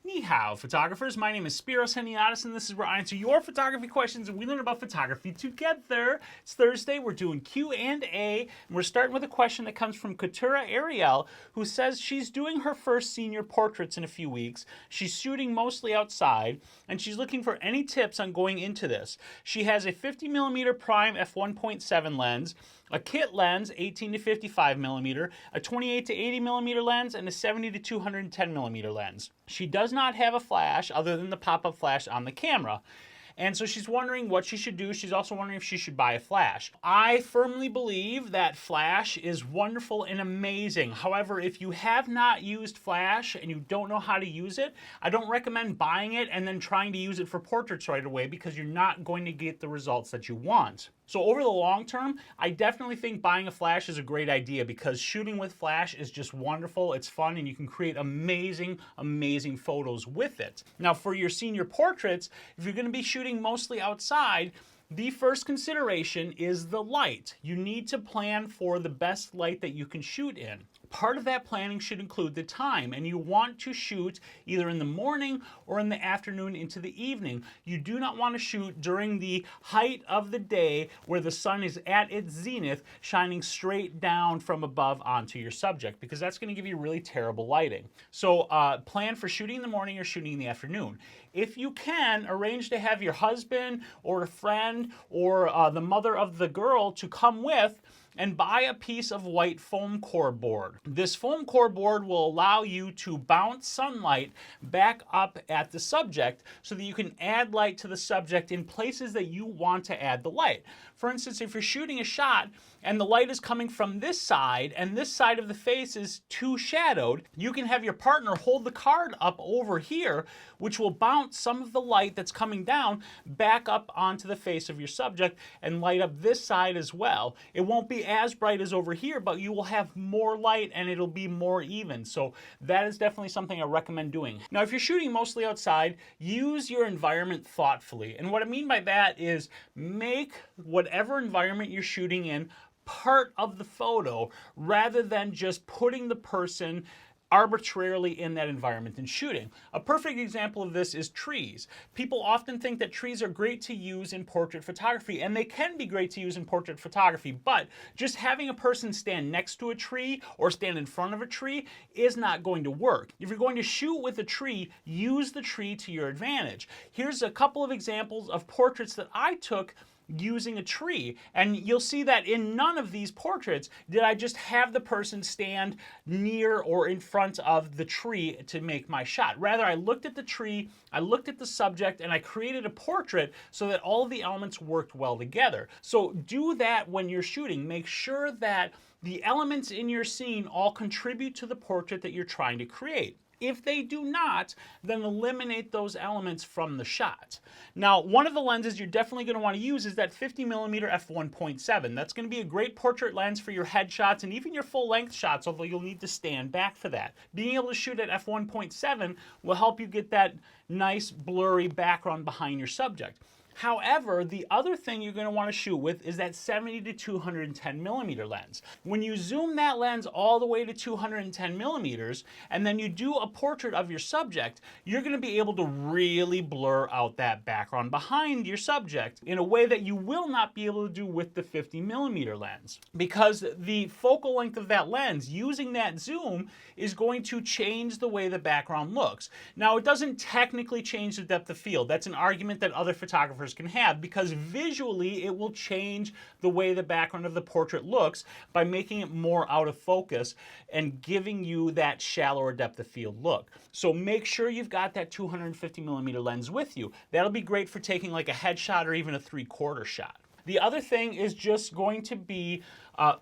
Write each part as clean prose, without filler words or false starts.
Ni hao, photographers. My name is Spyros Heniadis, and this is where I answer your photography questions and we learn about photography together. It's Thursday. We're doing Q&A, and we're starting with a question that comes from Katura Ariel, who says she's doing her first senior portraits in a few weeks. She's shooting mostly outside, and she's looking for any tips on going into this. She has a 50mm prime f1.7 lens, a kit lens 18 to 55mm, a 28 to 80mm lens, and a 70 to 210mm lens. She does not have a flash other than the pop-up flash on the camera. And so she's wondering what she should do. She's also wondering if she should buy a flash. I firmly believe that flash is wonderful and amazing. However, if you have not used flash and you don't know how to use it, I don't recommend buying it and then trying to use it for portraits right away, because you're not going to get the results that you want. So over the long term, I definitely think buying a flash is a great idea, because shooting with flash is just wonderful. It's fun, and you can create amazing, amazing photos with it. Now, for your senior portraits, if you're going to be shooting mostly outside, the first consideration is the light. You need to plan for the best light that you can shoot in. Part of that planning should include the time, and you want to shoot either in the morning or in the afternoon into the evening. You do not want to shoot during the height of the day where the sun is at its zenith, shining straight down from above onto your subject, because that's going to give you really terrible lighting. So plan for shooting in the morning or shooting in the afternoon. If you can, arrange to have your husband or a friend or the mother of the girl to come with, and buy a piece of white foam core board. This foam core board will allow you to bounce sunlight back up at the subject so that you can add light to the subject in places that you want to add the light. For instance, if you're shooting a shot and the light is coming from this side and this side of the face is too shadowed, you can have your partner hold the card up over here, which will bounce some of the light that's coming down back up onto the face of your subject and light up this side as well. It won't be as bright as over here, but you will have more light and it'll be more even. So that is definitely something I recommend doing. Now, if you're shooting mostly outside, use your environment thoughtfully. And what I mean by that is make whatever environment you're shooting in part of the photo, rather than just putting the person arbitrarily in that environment and shooting. A perfect example of this is trees. People often think that trees are great to use in portrait photography, and they can be great to use in portrait photography, but just having a person stand next to a tree or stand in front of a tree is not going to work. If you're going to shoot with a tree, use the tree to your advantage. Here's a couple of examples of portraits that I took using a tree, and you'll see that in none of these portraits did I just have the person stand near or in front of the tree to make my shot. Rather, I looked at the tree, I looked at the subject, and I created a portrait so that all of the elements worked well together. So do that when you're shooting. Make sure that the elements in your scene all contribute to the portrait that you're trying to create. If they do not, then eliminate those elements from the shot. Now, one of the lenses you're definitely going to want to use is that 50mm f1.7. That's going to be a great portrait lens for your headshots and even your full-length shots, although you'll need to stand back for that. Being able to shoot at f1.7 will help you get that nice blurry background behind your subject. However, the other thing you're going to want to shoot with is that 70 to 210mm lens. When you zoom that lens all the way to 210mm and then you do a portrait of your subject, you're going to be able to really blur out that background behind your subject in a way that you will not be able to do with the 50mm lens. Because the focal length of that lens, using that zoom, is going to change the way the background looks. Now, it doesn't technically change the depth of field. That's an argument that other photographers can have, because visually it will change the way the background of the portrait looks by making it more out of focus and giving you that shallower depth of field look. So make sure you've got that 250mm lens with you. That'll be great for taking like a headshot or even a 3/4 shot. The other thing is just going to be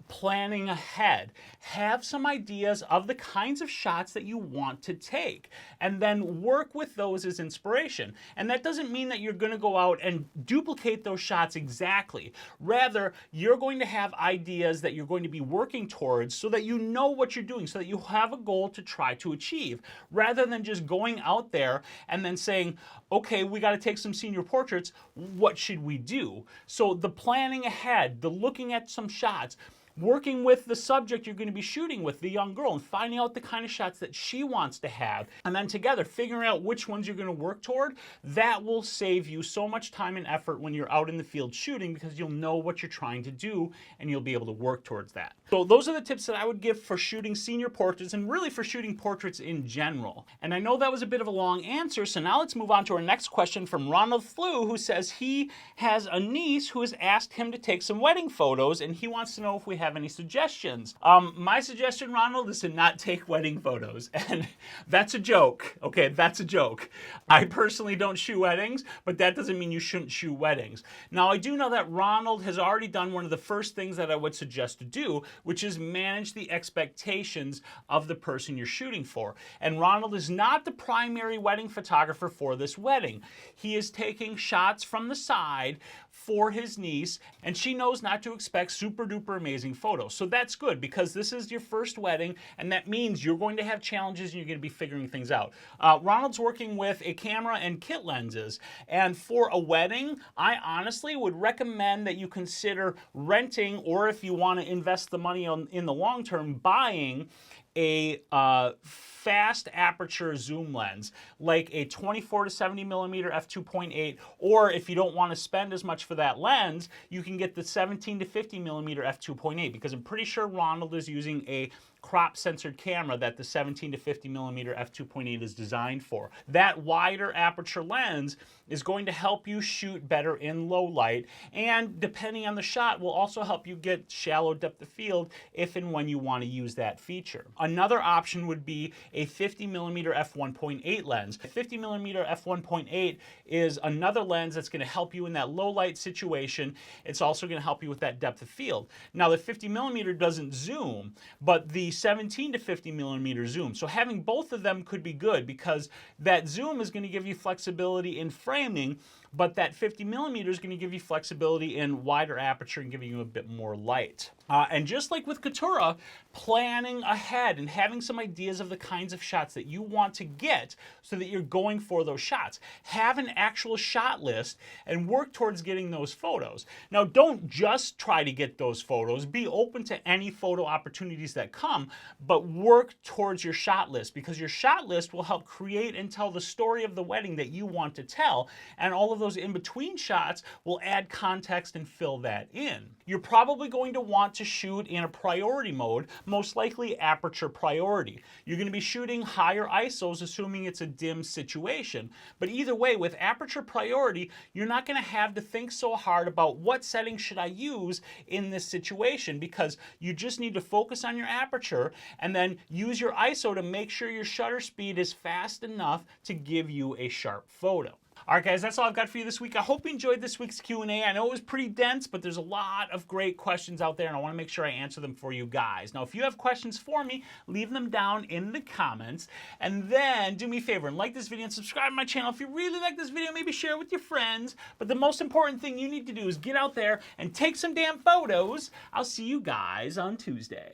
planning ahead. Have some ideas of the kinds of shots that you want to take, and then work with those as inspiration. And that doesn't mean that you're going to go out and duplicate those shots exactly. Rather, you're going to have ideas that you're going to be working towards so that you know what you're doing, so that you have a goal to try to achieve, rather than just going out there and then saying, okay, we got to take some senior portraits. What should we do? So the planning ahead, the looking at some shots, working with the subject you're going to be shooting with, the young girl, and finding out the kind of shots that she wants to have, and then together figuring out which ones you're going to work toward, that will save you so much time and effort when you're out in the field shooting, because you'll know what you're trying to do and you'll be able to work towards that. So those are the tips that I would give for shooting senior portraits, and really for shooting portraits in general. And I know that was a bit of a long answer, so now let's move on to our next question from Ronald Flew, who says he has a niece who has asked him to take some wedding photos, and he wants to know if we have any suggestions. My suggestion, Ronald, is to not take wedding photos. And that's a joke, okay? That's a joke. I personally don't shoot weddings, but that doesn't mean you shouldn't shoot weddings. Now, I do know that Ronald has already done one of the first things that I would suggest to do, which is manage the expectations of the person you're shooting for. And Ronald is not the primary wedding photographer for this wedding. He is taking shots from the side for his niece, and she knows not to expect super duper amazing photos. So that's good, because this is your first wedding, and that means you're going to have challenges and you're going to be figuring things out. Ronald's working with a camera and kit lenses, and for a wedding, I honestly would recommend that you consider renting, or if you want to invest the money in the long term, buying a fast aperture zoom lens, like a 24 to 70 millimeter f2.8, or if you don't want to spend as much for that lens, you can get the 17 to 50 millimeter f2.8, because I'm pretty sure Ronald is using a crop censored camera that the 17 to 50 millimeter f2.8 is designed for. That wider aperture lens is going to help you shoot better in low light, and depending on the shot will also help you get shallow depth of field if and when you want to use that feature. Another option would be a 50 millimeter f1.8 lens. A 50 millimeter f1.8 is another lens that's going to help you in that low light situation. It's also going to help you with that depth of field. Now, the 50 millimeter doesn't zoom, but the 17 to 50 millimeter zoom. So having both of them could be good, because that zoom is going to give you flexibility in framing, but that 50 millimeter is going to give you flexibility in wider aperture and giving you a bit more light. And just like with Katura, planning ahead and having some ideas of the kinds of shots that you want to get so that you're going for those shots. Have an actual shot list and work towards getting those photos. Now, don't just try to get those photos. Be open to any photo opportunities that come, but work towards your shot list, because your shot list will help create and tell the story of the wedding that you want to tell, and all of those in-between shots will add context and fill that in. You're probably going to want to shoot in a priority mode, most likely aperture priority. You're going to be shooting higher ISOs, assuming it's a dim situation. But either way, with aperture priority, you're not going to have to think so hard about what settings should I use in this situation, because you just need to focus on your aperture and then use your ISO to make sure your shutter speed is fast enough to give you a sharp photo. All right, guys, that's all I've got for you this week. I hope you enjoyed this week's Q&A. I know it was pretty dense, but there's a lot of great questions out there, and I want to make sure I answer them for you guys. Now, if you have questions for me, leave them down in the comments. And then do me a favor and like this video and subscribe to my channel. If you really like this video, maybe share it with your friends. But the most important thing you need to do is get out there and take some damn photos. I'll see you guys on Tuesday.